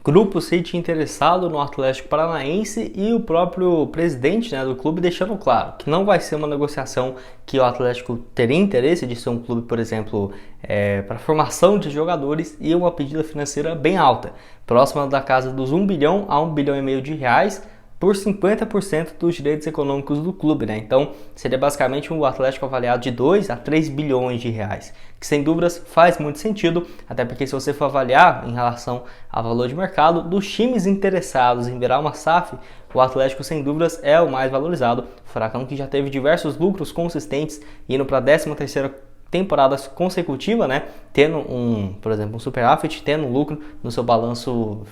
Grupo City interessado no Atlético Paranaense e o próprio presidente, do clube deixando claro que não vai ser uma negociação que o Atlético teria interesse de ser um clube, por exemplo, para formação de jogadores e uma pedida financeira bem alta, próxima da casa dos 1 bilhão a 1,5 bilhão de reais, por 50% dos direitos econômicos do clube, Então, seria basicamente um Atlético avaliado de 2 a 3 bilhões de reais, que sem dúvidas faz muito sentido, até porque se você for avaliar em relação ao valor de mercado, dos times interessados em virar uma SAF, o Atlético sem dúvidas é o mais valorizado, o Furacão que já teve diversos lucros consistentes, indo para a 13ª temporadas consecutiva, tendo por exemplo, um superávit, tendo um lucro no seu balanço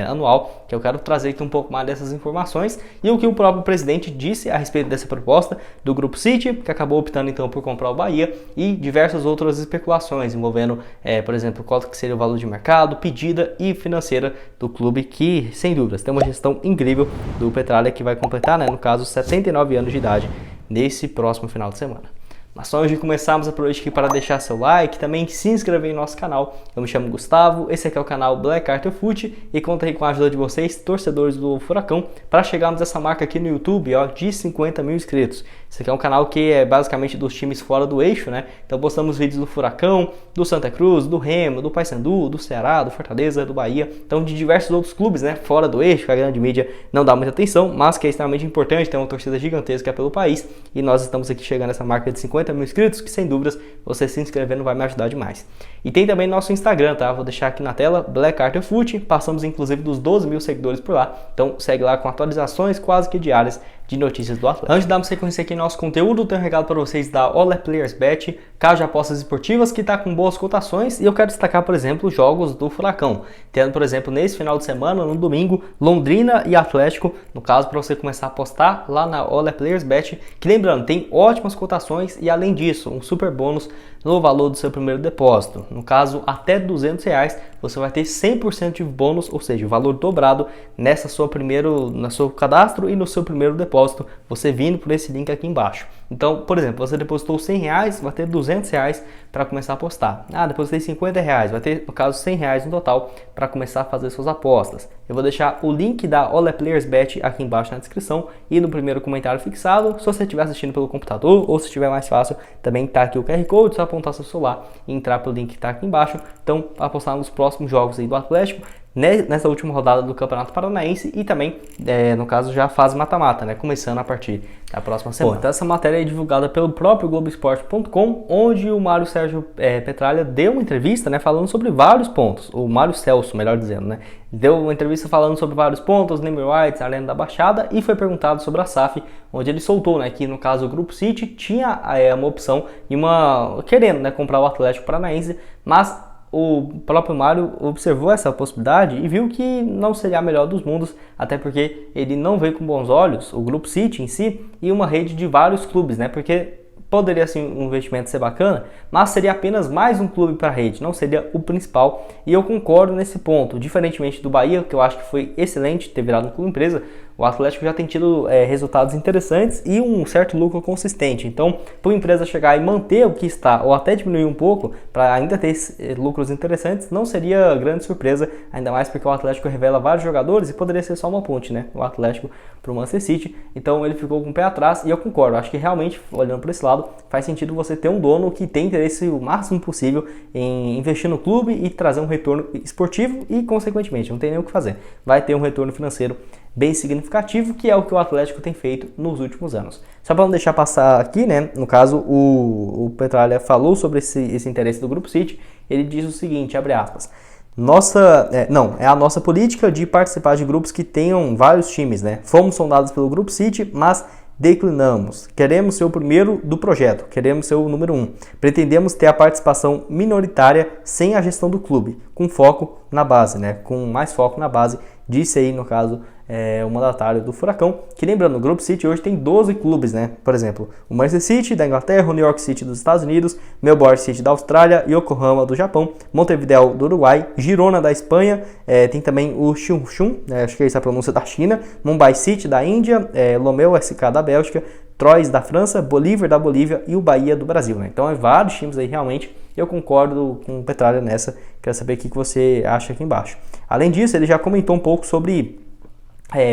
anual, que eu quero trazer aqui um pouco mais dessas informações e o que o próprio presidente disse a respeito dessa proposta do Grupo City, que acabou optando então por comprar o Bahia, e diversas outras especulações envolvendo, por exemplo, qual que seria o valor de mercado, pedida e financeira do clube, que sem dúvidas tem uma gestão incrível do Petralha, que vai completar, no caso, 79 anos de idade nesse próximo final de semana. Mas só antes de começarmos, aproveite aqui para deixar seu like, também se inscrever em nosso canal. Eu me chamo Gustavo, esse aqui é o canal Black Arthur Foot e conto aí com a ajuda de vocês, torcedores do Furacão, para chegarmos a essa marca aqui no YouTube, de 50 mil inscritos. Esse aqui é um canal que é basicamente dos times fora do eixo, Então postamos vídeos do Furacão, do Santa Cruz, do Remo, do Paysandu, do Ceará, do Fortaleza, do Bahia, então de diversos outros clubes, fora do eixo, que a grande mídia não dá muita atenção, mas que é extremamente importante, tem uma torcida gigantesca pelo país e nós estamos aqui chegando a essa marca de 50 mil inscritos, que sem dúvidas você se inscrevendo vai me ajudar demais. E tem também nosso Instagram, Vou deixar aqui na tela, Black Arthur Foot, passamos inclusive dos 12 mil seguidores por lá, então segue lá com atualizações quase que diárias de notícias do Atlético. Antes de darmos sequência aqui no nosso conteúdo, tenho um recado para vocês da All Players Bet, casa de apostas esportivas que está com boas cotações, e eu quero destacar, por exemplo, os jogos do Furacão, tendo, por exemplo, nesse final de semana, no domingo, Londrina e Atlético, no caso, para você começar a apostar lá na All Players Bet, que lembrando, tem ótimas cotações e além disso, um super bônus no valor do seu primeiro depósito. No caso, até R$200, você vai ter 100% de bônus, ou seja, o valor dobrado no seu cadastro e no seu primeiro depósito, você vindo por esse link aqui embaixo. Então, por exemplo, você depositou R$100, vai ter R$200 para começar a apostar. Depositei R$50, vai ter, no caso, R$100 no total para começar a fazer suas apostas. Eu vou deixar o link da All Players Bet aqui embaixo na descrição e no primeiro comentário fixado. Se você estiver assistindo pelo computador ou se estiver mais fácil, também está aqui o QR Code, só apontar seu celular e entrar pelo link que está aqui embaixo. Então, apostar nos próximos jogos aí do Atlético, nessa última rodada do Campeonato Paranaense e também, no caso, já a fase mata-mata, começando a partir da próxima semana. Então essa matéria é divulgada pelo próprio Globoesporte.com, onde o Mário Sérgio Petralha deu uma entrevista, falando sobre vários pontos, o Mário Celso, melhor dizendo, deu uma entrevista falando sobre vários pontos, Naming Rights, Arena da Baixada, e foi perguntado sobre a SAF, onde ele soltou, que no caso o Grupo City tinha uma opção e querendo, comprar o Atlético Paranaense, mas o próprio Mário observou essa possibilidade e viu que não seria a melhor dos mundos, até porque ele não vê com bons olhos o Grupo City em si e uma rede de vários clubes, porque poderia sim um investimento ser bacana, mas seria apenas mais um clube para a rede, não seria o principal, e eu concordo nesse ponto. Diferentemente do Bahia, que eu acho que foi excelente ter virado um clube empresa, o Atlético já tem tido resultados interessantes e um certo lucro consistente. Então, para a empresa chegar e manter o que está, ou até diminuir um pouco, para ainda ter lucros interessantes, não seria grande surpresa, ainda mais porque o Atlético revela vários jogadores e poderia ser só uma ponte, o Atlético para o Manchester City. Então, ele ficou com o pé atrás e eu concordo. Acho que realmente, olhando por esse lado, faz sentido você ter um dono que tem interesse o máximo possível em investir no clube e trazer um retorno esportivo e, consequentemente, não tem nem o que fazer. Vai ter um retorno financeiro bem significativo, que é o que o Atlético tem feito nos últimos anos. Só para não deixar passar aqui, no caso, o Petralha falou sobre esse interesse do Grupo City, ele diz o seguinte, abre aspas, é a nossa política de participar de grupos que tenham vários times, Fomos sondados pelo Grupo City, mas declinamos. Queremos ser o primeiro do projeto, queremos ser o número 1. Pretendemos ter a participação minoritária sem a gestão do clube, com foco na base, com mais foco na base, disse aí, no caso, o mandatário do Furacão, que lembrando, o Grupo City hoje tem 12 clubes, Por exemplo, o Manchester City da Inglaterra, o New York City dos Estados Unidos, Melbourne City da Austrália, Yokohama do Japão, Montevideo do Uruguai, Girona da Espanha, tem também o Chungchung, acho que é essa a pronúncia da China, Mumbai City da Índia, Lomeu SK da Bélgica, Troyes da França, Bolívar da Bolívia e o Bahia do Brasil, Então, vários times aí realmente Eu concordo com o Petralha nessa, quero saber o que você acha aqui embaixo. Além disso, ele já comentou um pouco sobre,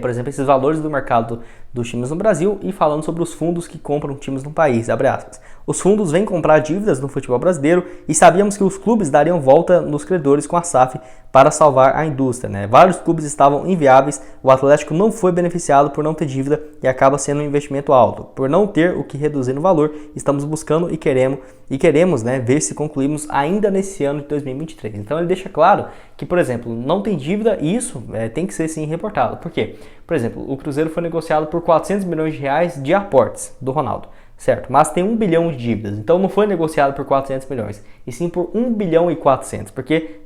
por exemplo, esses valores do mercado dos times no Brasil e falando sobre os fundos que compram times no país, abre aspas. Os fundos vêm comprar dívidas no futebol brasileiro e sabíamos que os clubes dariam volta nos credores com a SAF para salvar a indústria, né? Vários clubes estavam inviáveis, o Atlético não foi beneficiado por não ter dívida e acaba sendo um investimento alto. Por não ter o que reduzir no valor, estamos buscando e queremos, né, ver se concluímos ainda nesse ano de 2023. Então ele deixa claro que, por exemplo, não tem dívida e isso tem que ser sim reportado. Por quê? Por exemplo, o Cruzeiro foi negociado por 400 milhões de reais de aportes do Ronaldo, certo? Mas tem 1 bilhão de dívidas, então não foi negociado por 400 milhões, e sim por 1 bilhão e 400, porque,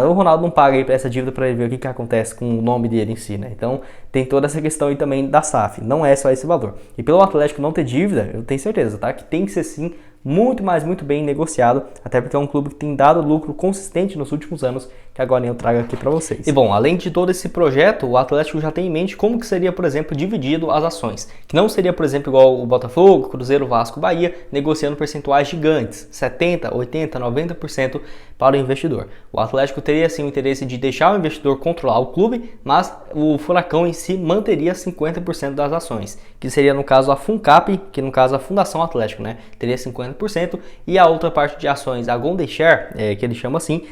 o Ronaldo não paga aí essa dívida para ele ver o que acontece com o nome dele em si, né? Então tem toda essa questão aí também da SAF, não é só esse valor. E pelo Atlético não ter dívida, eu tenho certeza, tá? Que tem que ser sim muito bem negociado, até porque é um clube que tem dado lucro consistente nos últimos anos, que agora eu trago aqui para vocês. E bom, além de todo esse projeto, o Atlético já tem em mente como que seria, por exemplo, dividido as ações, que não seria, por exemplo, igual o Botafogo, Cruzeiro, Vasco, Bahia, negociando percentuais gigantes, 70, 80, 90% para o investidor. O Atlético teria sim o interesse de deixar o investidor controlar o clube, mas o Furacão em si manteria 50% das ações, que seria no caso a Funcap, que no caso a Fundação Atlético, né, teria 50%, e a outra parte de ações, a Golden Share, que ele chama assim,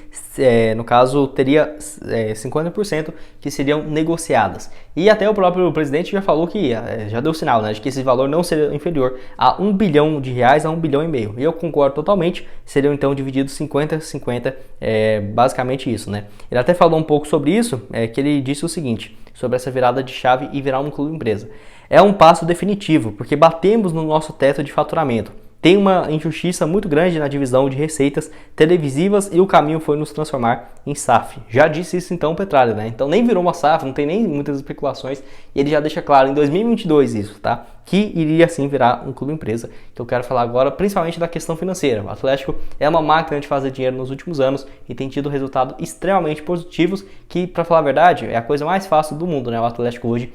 no caso teria 50% que seriam negociadas. E até o próprio presidente já falou que, já deu sinal, né, de que esse valor não seria inferior a 1 bilhão de reais a 1 bilhão e meio. E eu concordo totalmente, seriam então divididos 50-50, basicamente isso, né. Ele até falou um pouco sobre isso, que ele disse o seguinte, sobre essa virada de chave e virar um clube empresa. É um passo definitivo, porque batemos no nosso teto de faturamento. Tem uma injustiça muito grande na divisão de receitas televisivas e o caminho foi nos transformar em SAF. Já disse isso então o Petralha, né? Então nem virou uma SAF, não tem nem muitas especulações e ele já deixa claro em 2022 isso, tá? Que iria sim virar um clube empresa. Então eu quero falar agora principalmente da questão financeira. O Atlético é uma máquina de fazer dinheiro nos últimos anos e tem tido resultados extremamente positivos que, para falar a verdade, é a coisa mais fácil do mundo, né? O Atlético hoje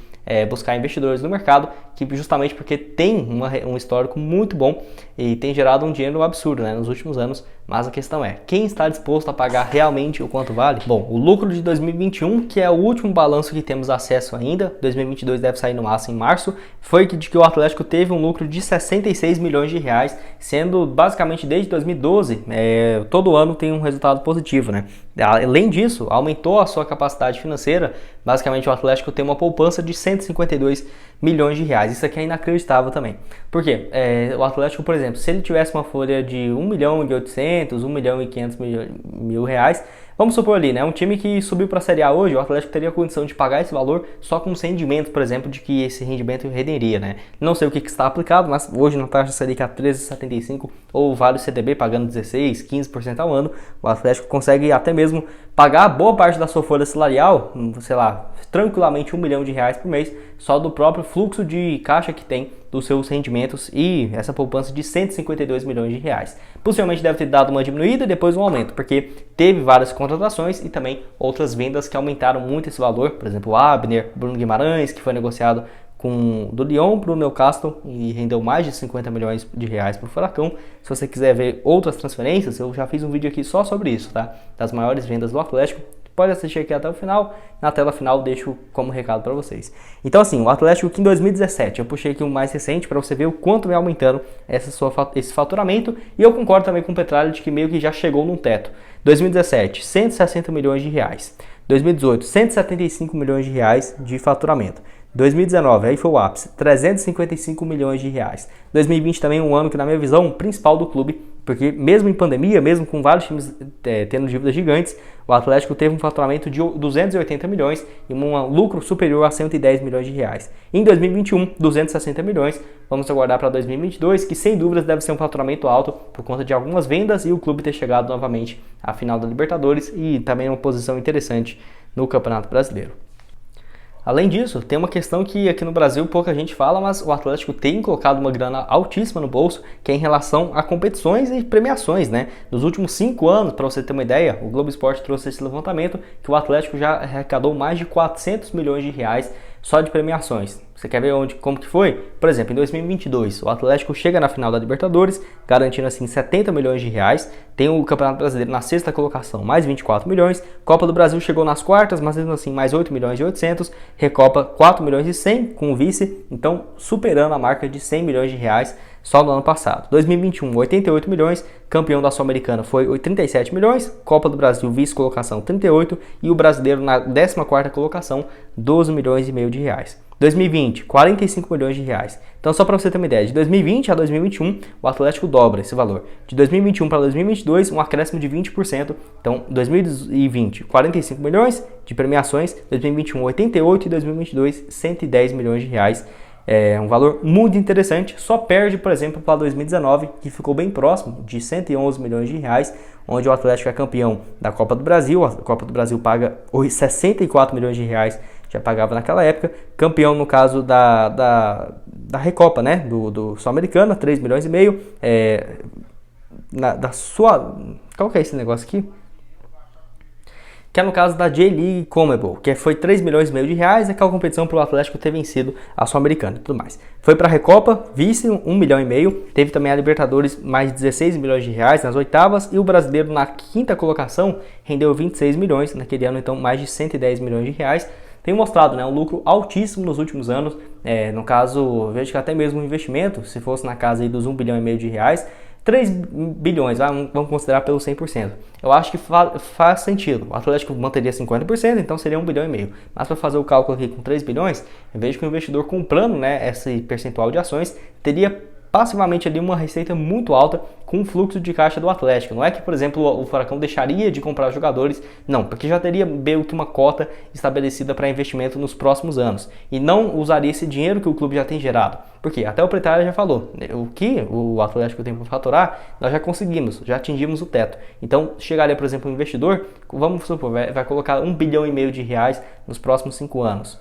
buscar investidores no mercado, que justamente porque tem um histórico muito bom e tem gerado um dinheiro absurdo, né, nos últimos anos. Mas a questão é, quem está disposto a pagar realmente o quanto vale? Bom, o lucro de 2021, que é o último balanço que temos acesso ainda, 2022 deve sair no máximo em março, foi de que o Atlético teve um lucro de 66 milhões de reais, sendo basicamente desde 2012, todo ano tem um resultado positivo, né? Além disso, aumentou a sua capacidade financeira, basicamente o Atlético tem uma poupança de 152 milhões de reais, isso aqui é inacreditável também. Por quê? O Atlético, por exemplo, se ele tivesse uma folha de 1 milhão e 800, 1 milhão e 500 mil reais, vamos supor ali, né? Um time que subiu para a Série A hoje, o Atlético teria condição de pagar esse valor só com os rendimentos, por exemplo, de que esse rendimento renderia, né? Não sei o que está aplicado, mas hoje na taxa Selic a 13,75 ou vale CDB pagando 16, 15% ao ano, o Atlético consegue até mesmo pagar boa parte da sua folha salarial, sei lá, tranquilamente 1 milhão de reais por mês, só do próprio fluxo de caixa que tem dos seus rendimentos e essa poupança de 152 milhões de reais. Possivelmente deve ter dado uma diminuída e depois um aumento, porque teve várias contratações e também outras vendas que aumentaram muito esse valor, por exemplo, o Abner, Bruno Guimarães, que foi negociado do Lyon para o Newcastle e rendeu mais de 50 milhões de reais para o Furacão. Se você quiser ver outras transferências, eu já fiz um vídeo aqui só sobre isso, tá? Das maiores vendas do Atlético. Pode assistir aqui até o final, na tela final deixo como recado para vocês. Então assim, o Atlético que em 2017, eu puxei aqui um mais recente para você ver o quanto vem aumentando esse faturamento, e eu concordo também com o Petralha de que meio que já chegou num teto. 2017, 160 milhões de reais. 2018, 175 milhões de reais de faturamento. 2019, aí foi o ápice, 355 milhões de reais. 2020 também um ano que, na minha visão, principal do clube, porque mesmo em pandemia, mesmo com vários times tendo dívidas gigantes, o Atlético teve um faturamento de 280 milhões e um lucro superior a 110 milhões de reais. Em 2021, 260 milhões. Vamos aguardar para 2022, que sem dúvidas deve ser um faturamento alto por conta de algumas vendas e o clube ter chegado novamente à final da Libertadores e também uma posição interessante no Campeonato Brasileiro. Além disso, tem uma questão que aqui no Brasil pouca gente fala, mas o Atlético tem colocado uma grana altíssima no bolso, que é em relação a competições e premiações, né? Nos últimos 5 anos, para você ter uma ideia, o Globo Esporte trouxe esse levantamento que o Atlético já arrecadou mais de 400 milhões de reais só de premiações. Você quer ver como que foi? Por exemplo, em 2022, o Atlético chega na final da Libertadores, garantindo assim 70 milhões de reais. Tem o Campeonato Brasileiro na sexta colocação, mais 24 milhões. Copa do Brasil chegou nas quartas, mas mesmo assim mais 8 milhões e 800. Recopa 4 milhões e 100 com o vice, então superando a marca de 100 milhões de reais só no ano passado. 2021, 88 milhões, campeão da Sul-Americana foi 37 milhões, Copa do Brasil vice-colocação 38 e o brasileiro na 14ª colocação 12 milhões e meio de reais. 2020, 45 milhões de reais. Então só para você ter uma ideia, de 2020 a 2021 o Atlético dobra esse valor. De 2021 para 2022 um acréscimo de 20%. Então 2020, 45 milhões de premiações, 2021 88 e 2022 110 milhões de reais. É um valor muito interessante, só perde, por exemplo, para 2019, que ficou bem próximo, de 111 milhões de reais, onde o Atlético é campeão da Copa do Brasil. A Copa do Brasil paga 64 milhões de reais, já pagava naquela época. Campeão, no caso, da Recopa, né, do Sul-Americana, 3 milhões e meio. Qual que é esse negócio aqui? Que é no caso da J-League Conmebol, que foi 3 milhões e meio de reais, aquela competição para o Atlético ter vencido a Sul-Americana e tudo mais. Foi para a Recopa, vice, 1 milhão e meio, teve também a Libertadores, mais 16 milhões de reais nas oitavas, e o brasileiro na 5ª colocação rendeu 26 milhões, naquele ano então mais de 110 milhões de reais. Tem mostrado, né, um lucro altíssimo nos últimos anos, no caso, vejo que até mesmo o investimento, se fosse na casa aí dos 1 bilhão e meio de reais, 3 bilhões, vamos considerar pelo 100%. Eu acho que faz sentido. O Atlético manteria 50%, então seria 1 bilhão e meio. Mas para fazer o cálculo aqui com 3 bilhões, eu vejo que o investidor comprando, né, esse percentual de ações teria passivamente ali uma receita muito alta com o fluxo de caixa do Atlético. Não é que, por exemplo, o Furacão deixaria de comprar jogadores, não, porque já teria meio que uma cota estabelecida para investimento nos próximos anos e não usaria esse dinheiro que o clube já tem gerado. Porque até o Pretário já falou, o que o Atlético tem para faturar, nós já conseguimos, já atingimos o teto. Então, chegaria, por exemplo, um investidor, vamos supor, vai colocar 1 bilhão e meio de reais nos próximos 5 anos.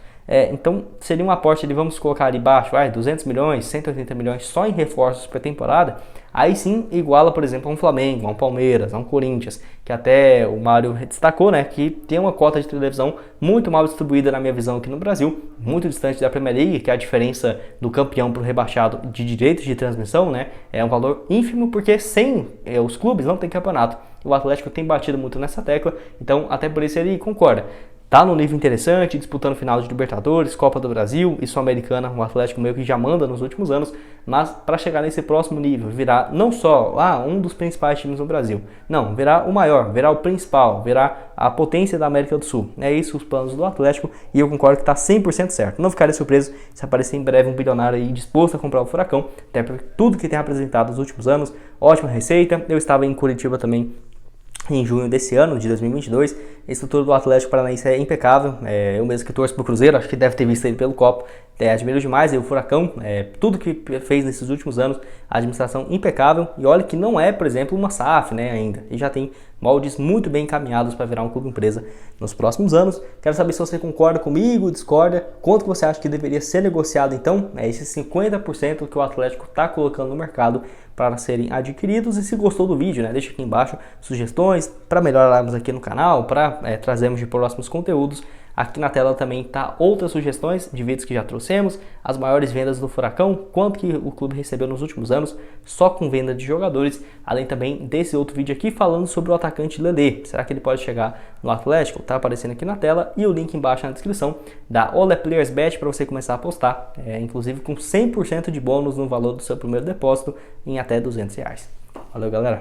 Então seria um aporte ali, vamos colocar ali embaixo, 200 milhões, 180 milhões só em reforços por temporada. Aí sim iguala, por exemplo, a um Flamengo, a um Palmeiras, a um Corinthians, que até o Mário destacou, né, que tem uma cota de televisão muito mal distribuída na minha visão aqui no Brasil, muito distante da Premier League, que é a diferença do campeão para o rebaixado de direitos de transmissão, né, é um valor ínfimo, porque sem os clubes não tem campeonato. O Atlético tem batido muito nessa tecla, então até por isso ele concorda. Tá num nível interessante, disputando final de Libertadores, Copa do Brasil e Sul-Americana, o Atlético meio que já manda nos últimos anos, mas para chegar nesse próximo nível, virar não só um dos principais times no Brasil, não, virar o maior, virar o principal, virar a potência da América do Sul. É isso os planos do Atlético e eu concordo que está 100% certo. Não ficaria surpreso se aparecer em breve um bilionário aí disposto a comprar o Furacão, até por tudo que tem apresentado nos últimos anos, ótima receita. Eu estava em Curitiba também em junho desse ano, de 2022, a estrutura do Atlético Paranaense é impecável, eu mesmo que torço pro Cruzeiro, acho que deve ter visto ele pelo copo, admiro demais, e o Furacão, tudo que fez nesses últimos anos, a administração impecável, e olha que não é, por exemplo, uma SAF, né, ainda, e já tem moldes muito bem encaminhados para virar um clube empresa nos próximos anos. Quero saber se você concorda comigo, discorda, quanto que você acha que deveria ser negociado então, esses 50% que o Atlético está colocando no mercado para serem adquiridos. E se gostou do vídeo, né, deixa aqui embaixo sugestões para melhorarmos aqui no canal, para trazermos de próximos conteúdos. Aqui na tela também tá outras sugestões de vídeos que já trouxemos, as maiores vendas do Furacão, quanto que o clube recebeu nos últimos anos só com venda de jogadores, além também desse outro vídeo aqui falando sobre o atacante Lelê. Será que ele pode chegar no Atlético? Tá aparecendo aqui na tela e o link embaixo na descrição da Ole Players Bet para você começar a apostar, inclusive com 100% de bônus no valor do seu primeiro depósito em até R$200. Valeu, galera!